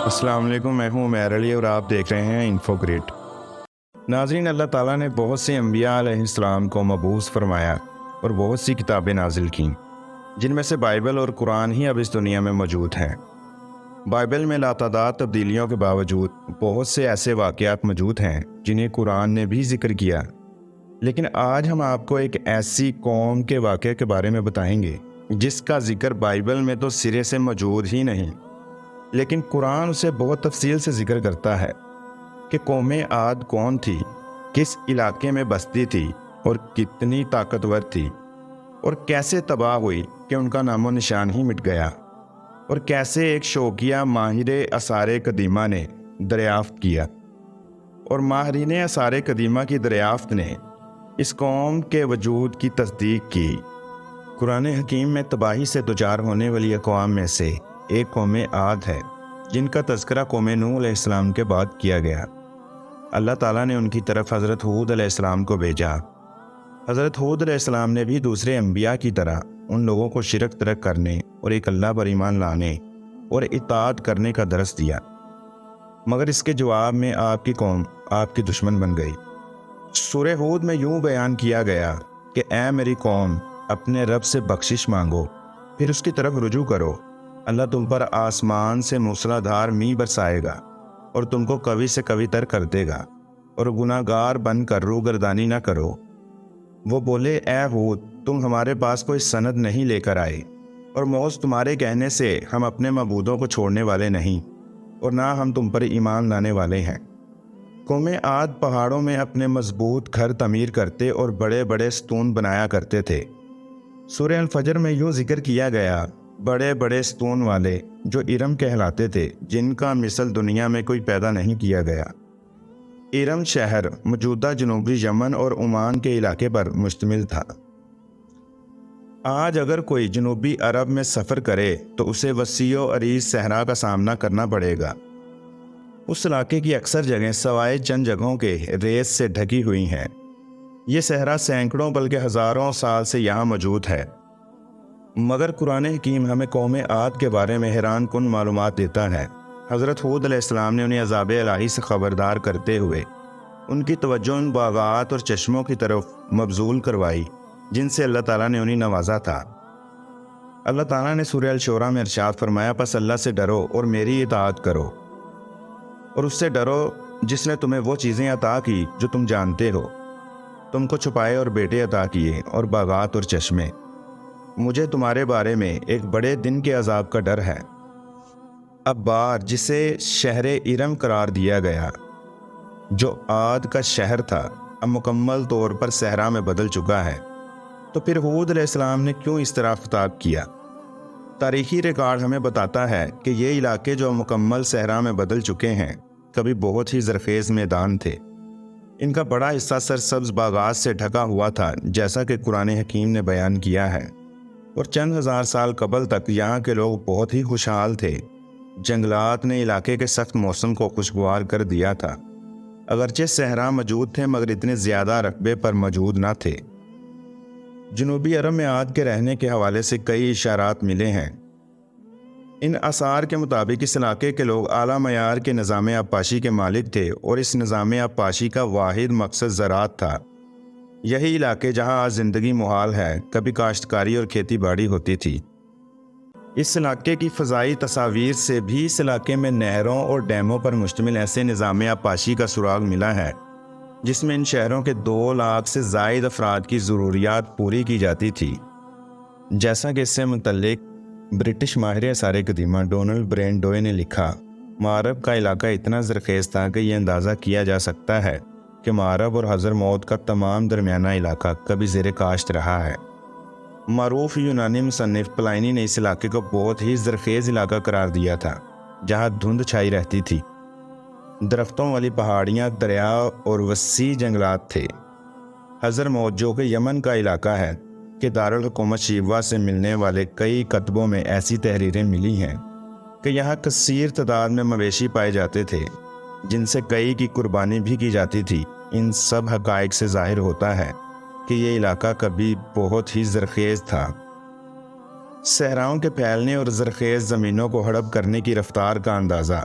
السلام علیکم، میں ہوں عمیر علی اور آپ دیکھ رہے ہیں انفو گریڈ۔ ناظرین، اللہ تعالیٰ نے بہت سے انبیاء علیہ السلام کو مبعوث فرمایا اور بہت سی کتابیں نازل کیں، جن میں سے بائبل اور قرآن ہی اب اس دنیا میں موجود ہیں۔ بائبل میں لاتعداد تبدیلیوں کے باوجود بہت سے ایسے واقعات موجود ہیں جنہیں قرآن نے بھی ذکر کیا، لیکن آج ہم آپ کو ایک ایسی قوم کے واقعے کے بارے میں بتائیں گے جس کا ذکر بائبل میں تو سرے سے موجود ہی نہیں، لیکن قرآن اسے بہت تفصیل سے ذکر کرتا ہے کہ قوم عاد کون تھی، کس علاقے میں بستی تھی اور کتنی طاقتور تھی، اور کیسے تباہ ہوئی کہ ان کا نام و نشان ہی مٹ گیا، اور کیسے ایک شوقیہ ماہر آثار قدیمہ نے دریافت کیا، اور ماہرین آثار قدیمہ کی دریافت نے اس قوم کے وجود کی تصدیق کی۔ قرآن حکیم میں تباہی سے دوچار ہونے والی اقوام میں سے ایک قوم عاد ہے، جن کا تذکرہ قوم نوح علیہ السلام کے بعد کیا گیا۔ اللہ تعالیٰ نے ان کی طرف حضرت ہود علیہ السلام کو بھیجا۔ حضرت ہود علیہ السلام نے بھی دوسرے انبیاء کی طرح ان لوگوں کو شرک ترک کرنے اور ایک اللہ پر ایمان لانے اور اطاعت کرنے کا درس دیا، مگر اس کے جواب میں آپ کی قوم آپ کی دشمن بن گئی۔ سورہ ہود میں یوں بیان کیا گیا کہ اے میری قوم، اپنے رب سے بخشش مانگو، پھر اس کی طرف رجوع کرو۔ اللہ تم پر آسمان سے موسلا دھار میںہ برسائے گا اور تم کو قوی سے قوی تر کر دے گا، اور گناہ گار بن کر روگردانی نہ کرو۔ وہ بولے، اے ہود، تم ہمارے پاس کوئی سند نہیں لے کر آئے، اور موز تمہارے کہنے سے ہم اپنے معبودوں کو چھوڑنے والے نہیں، اور نہ ہم تم پر ایمان لانے والے ہیں۔ قوم عاد پہاڑوں میں اپنے مضبوط گھر تعمیر کرتے اور بڑے بڑے ستون بنایا کرتے تھے۔ سورہ الفجر میں یوں ذکر کیا گیا، بڑے بڑے ستون والے جو ارم کہلاتے تھے، جن کا مثل دنیا میں کوئی پیدا نہیں کیا گیا۔ ارم شہر موجودہ جنوبی یمن اور عمان کے علاقے پر مشتمل تھا۔ آج اگر کوئی جنوبی عرب میں سفر کرے تو اسے وسیع و عریض صحرا کا سامنا کرنا پڑے گا۔ اس علاقے کی اکثر جگہیں سوائے چند جگہوں کے ریت سے ڈھکی ہوئی ہیں۔ یہ صحرا سینکڑوں بلکہ ہزاروں سال سے یہاں موجود ہے، مگر قرآن حکیم ہمیں قوم عاد کے بارے میں حیران کن معلومات دیتا ہے۔ حضرت ہود علیہ السلام نے انہیں عذاب الہی سے خبردار کرتے ہوئے ان کی توجہ ان باغات اور چشموں کی طرف مبذول کروائی جن سے اللہ تعالیٰ نے انہیں نوازا تھا۔ اللہ تعالیٰ نے سورہ الشورى میں ارشاد فرمایا، پس اللہ سے ڈرو اور میری اطاعت کرو، اور اس سے ڈرو جس نے تمہیں وہ چیزیں عطا کی جو تم جانتے ہو، تم کو چھپائے اور بیٹے عطا کیے اور باغات اور چشمے۔ مجھے تمہارے بارے میں ایک بڑے دن کے عذاب کا ڈر ہے۔ اب بار جسے شہر ارم قرار دیا گیا، جو عاد کا شہر تھا، اب مکمل طور پر صحرا میں بدل چکا ہے، تو پھر ہود علیہ السلام نے کیوں اس طرح خطاب کیا؟ تاریخی ریکارڈ ہمیں بتاتا ہے کہ یہ علاقے جو مکمل صحرا میں بدل چکے ہیں، کبھی بہت ہی زرخیز میدان تھے۔ ان کا بڑا حصہ سرسبز باغات سے ڈھکا ہوا تھا، جیسا کہ قرآن حکیم نے بیان کیا ہے، اور چند ہزار سال قبل تک یہاں کے لوگ بہت ہی خوشحال تھے۔ جنگلات نے علاقے کے سخت موسم کو خوشگوار کر دیا تھا۔ اگرچہ صحرا موجود تھے، مگر اتنے زیادہ رقبے پر موجود نہ تھے۔ جنوبی عرب میں عاد کے رہنے کے حوالے سے کئی اشارات ملے ہیں۔ ان آثار کے مطابق اس علاقے کے لوگ اعلیٰ معیار کے نظام آبپاشی کے مالک تھے، اور اس نظام آبپاشی کا واحد مقصد زراعت تھا۔ یہی علاقے جہاں آج زندگی محال ہے، کبھی کاشتکاری اور کھیتی باڑی ہوتی تھی۔ اس علاقے کی فضائی تصاویر سے بھی اس علاقے میں نہروں اور ڈیموں پر مشتمل ایسے نظام آبپاشی کا سراغ ملا ہے جس میں ان شہروں کے 2 لاکھ سے زائد افراد کی ضروریات پوری کی جاتی تھی۔ جیسا کہ اس سے متعلق برٹش ماہر آثار قدیمہ ڈونلڈ برین ڈوئے نے لکھا، مغرب کا علاقہ اتنا زرخیز تھا کہ یہ اندازہ کیا جا سکتا ہے کہ مغرب اور حضر موت کا تمام درمیانہ علاقہ کبھی زیر کاشت رہا ہے۔ معروف یونانی مصنف پلائنی نے اس علاقے کو بہت ہی زرخیز علاقہ قرار دیا تھا، جہاں دھند چھائی رہتی تھی، درختوں والی پہاڑیاں، دریا اور وسیع جنگلات تھے۔ حضر موت، جو کہ یمن کا علاقہ ہے، کہ دارالحکومت شیوا سے ملنے والے کئی کتبوں میں ایسی تحریریں ملی ہیں کہ یہاں کثیر تعداد میں مویشی پائے جاتے تھے، جن سے کئی کی قربانی بھی کی جاتی تھی۔ ان سب حقائق سے ظاہر ہوتا ہے کہ یہ علاقہ کبھی بہت ہی زرخیز تھا۔ صحراؤں کے پھیلنے اور زرخیز زمینوں کو ہڑپ کرنے کی رفتار کا اندازہ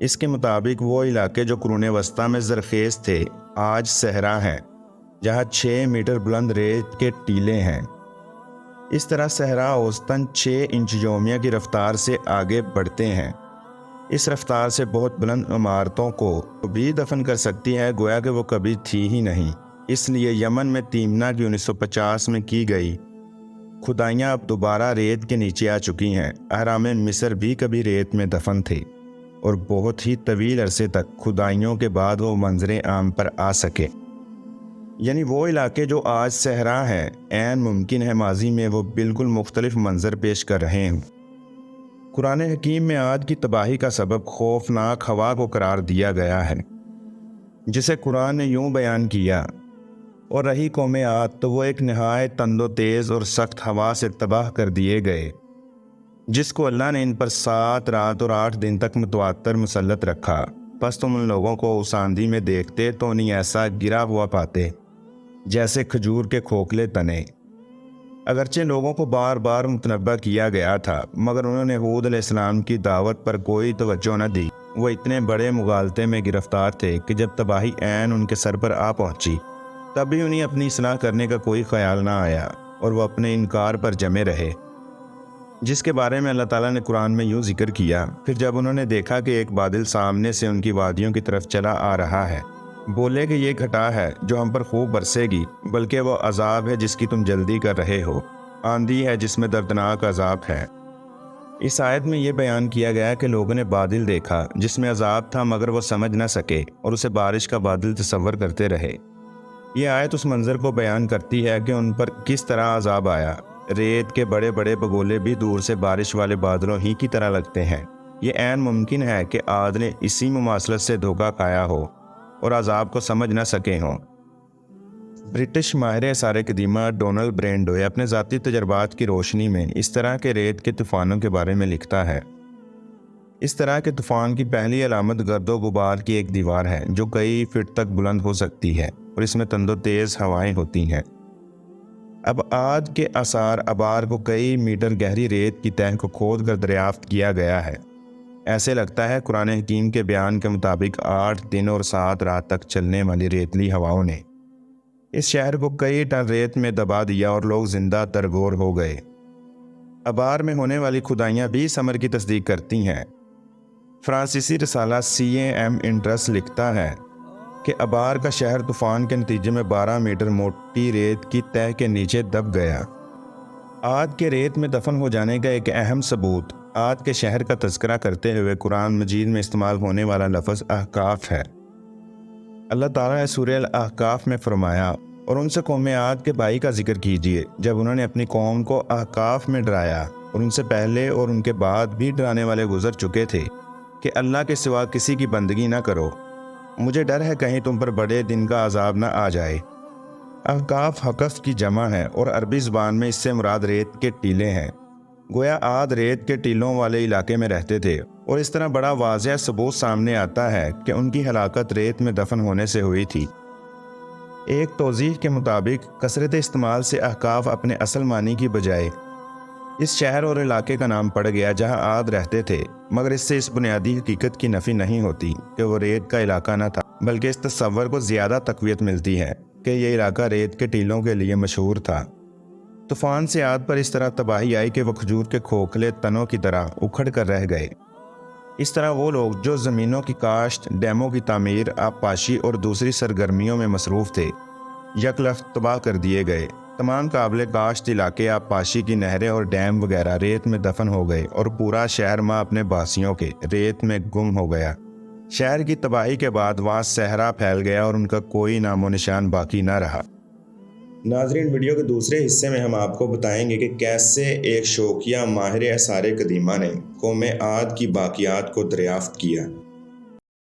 اس کے مطابق وہ علاقے جو قرون وسطیٰ میں زرخیز تھے آج صحرا ہیں، جہاں 6 میٹر بلند ریت کے ٹیلے ہیں۔ اس طرح صحرا اوسطاً 6 انچ یومیہ کی رفتار سے آگے بڑھتے ہیں۔ اس رفتار سے بہت بلند عمارتوں کو بھی دفن کر سکتی ہے، گویا کہ وہ کبھی تھی ہی نہیں۔ اس لیے یمن میں تیمنا کی 1950 میں کی گئی کھدائیاں اب دوبارہ ریت کے نیچے آ چکی ہیں۔ اہرام مصر بھی کبھی ریت میں دفن تھے اور بہت ہی طویل عرصے تک کھدائیوں کے بعد وہ منظر عام پر آ سکے۔ یعنی وہ علاقے جو آج صحرا ہیں، عین ممکن ہے ماضی میں وہ بالکل مختلف منظر پیش کر رہے ہوں۔ قرآن حکیم میں عاد کی تباہی کا سبب خوفناک ہوا کو قرار دیا گیا ہے، جسے قرآن نے یوں بیان کیا، اور رہی قوم عاد تو وہ ایک نہایت تند و تیز اور سخت ہوا سے تباہ کر دیے گئے، جس کو اللہ نے ان پر 7 رات اور 8 دن تک متواتر مسلط رکھا۔ پس تم ان لوگوں کو اس آندھی میں دیکھتے تو انہیں ایسا گرا ہوا پاتے جیسے کھجور کے کھوکھلے تنے۔ اگرچہ لوگوں کو بار بار متنبہ کیا گیا تھا، مگر انہوں نے ہود علیہ السلام کی دعوت پر کوئی توجہ نہ دی۔ وہ اتنے بڑے مغالطے میں گرفتار تھے کہ جب تباہی عین ان کے سر پر آ پہنچی تب بھی انہیں اپنی اصلاح کرنے کا کوئی خیال نہ آیا اور وہ اپنے انکار پر جمے رہے، جس کے بارے میں اللہ تعالیٰ نے قرآن میں یوں ذکر کیا۔ پھر جب انہوں نے دیکھا کہ ایک بادل سامنے سے ان کی وادیوں کی طرف چلا آ رہا ہے، بولے کہ یہ گھٹا ہے جو ہم پر خوب برسے گی، بلکہ وہ عذاب ہے جس کی تم جلدی کر رہے ہو، آندھی ہے جس میں دردناک عذاب ہے۔ اس آیت میں یہ بیان کیا گیا کہ لوگوں نے بادل دیکھا جس میں عذاب تھا، مگر وہ سمجھ نہ سکے اور اسے بارش کا بادل تصور کرتے رہے۔ یہ آیت اس منظر کو بیان کرتی ہے کہ ان پر کس طرح عذاب آیا۔ ریت کے بڑے بڑے بگولے بھی دور سے بارش والے بادلوں ہی کی طرح لگتے ہیں۔ یہ عین ممکن ہے کہ عاد نے اسی مماثلت سے دھوکہ کھایا ہو اور عذاب کو سمجھ نہ سکے ہوں۔ برٹش ماہر آثار قدیمہ ڈونلڈ برینڈوے اپنے ذاتی تجربات کی روشنی میں اس طرح کے ریت کے طوفانوں کے بارے میں لکھتا ہے۔ اس طرح کے طوفان کی پہلی علامت گرد و غبار کی ایک دیوار ہے جو کئی فٹ تک بلند ہو سکتی ہے اور اس میں تند و تیز ہوائیں ہوتی ہیں۔ اب عاد کے آثار آبار کو کئی میٹر گہری ریت کی تہہ کو کھود کر دریافت کیا گیا ہے۔ ایسے لگتا ہے قرآن حکیم کے بیان کے مطابق 8 دن اور 7 رات تک چلنے والی ریتلی ہواؤں نے اس شہر کو کئی ٹن ریت میں دبا دیا اور لوگ زندہ ترگور ہو گئے۔ آبار میں ہونے والی کھدائیاں بھی اس امر کی تصدیق کرتی ہیں۔ فرانسیسی رسالہ CAM انٹرس لکھتا ہے کہ آبار کا شہر طوفان کے نتیجے میں 12 میٹر موٹی ریت کی تہہ کے نیچے دب گیا۔ عاد کے ریت میں دفن ہو جانے کا ایک اہم ثبوت عاد کے شہر کا تذکرہ کرتے ہوئے قرآن مجید میں استعمال ہونے والا لفظ احقاف ہے۔ اللہ تعالیٰ نے سورہ الاحقاف میں فرمایا، اور ان سے قوم عاد کے بھائی کا ذکر کیجیے جب انہوں نے اپنی قوم کو احقاف میں ڈرایا، اور ان سے پہلے اور ان کے بعد بھی ڈرانے والے گزر چکے تھے کہ اللہ کے سوا کسی کی بندگی نہ کرو، مجھے ڈر ہے کہیں تم پر بڑے دن کا عذاب نہ آ جائے۔ احقاف حقف کی جمع ہے اور عربی زبان میں اس سے مراد ریت کے ٹیلے ہیں۔ گویا عاد ریت کے ٹیلوں والے علاقے میں رہتے تھے، اور اس طرح بڑا واضح ثبوت سامنے آتا ہے کہ ان کی ہلاکت ریت میں دفن ہونے سے ہوئی تھی۔ ایک توضیح کے مطابق کثرت استعمال سے احقاف اپنے اصل معنی کی بجائے اس شہر اور علاقے کا نام پڑ گیا جہاں عاد رہتے تھے، مگر اس سے اس بنیادی حقیقت کی نفی نہیں ہوتی کہ وہ ریت کا علاقہ نہ تھا، بلکہ اس تصور کو زیادہ تقویت ملتی ہے کہ یہ علاقہ ریت کے ٹیلوں کے لیے مشہور تھا۔ طوفان سے عاد پر اس طرح تباہی آئی کہ وہ کھجور کے کھوکھلے تنوں کی طرح اکھڑ کر رہ گئے۔ اس طرح وہ لوگ جو زمینوں کی کاشت، ڈیموں کی تعمیر، آبپاشی اور دوسری سرگرمیوں میں مصروف تھے، یک لخت تباہ کر دیے گئے۔ تمام قابل کاشت علاقے، آبپاشی کی نہریں اور ڈیم وغیرہ ریت میں دفن ہو گئے، اور پورا شہر ماں اپنے باسیوں کے ریت میں گم ہو گیا۔ شہر کی تباہی کے بعد وہاں صحرا پھیل گیا اور ان کا کوئی نام و نشان باقی نہ رہا۔ ناظرین، ویڈیو کے دوسرے حصے میں ہم آپ کو بتائیں گے کہ کیسے ایک شوقیہ ماہر آثار قدیمہ نے قوم عاد کی باقیات کو دریافت کیا۔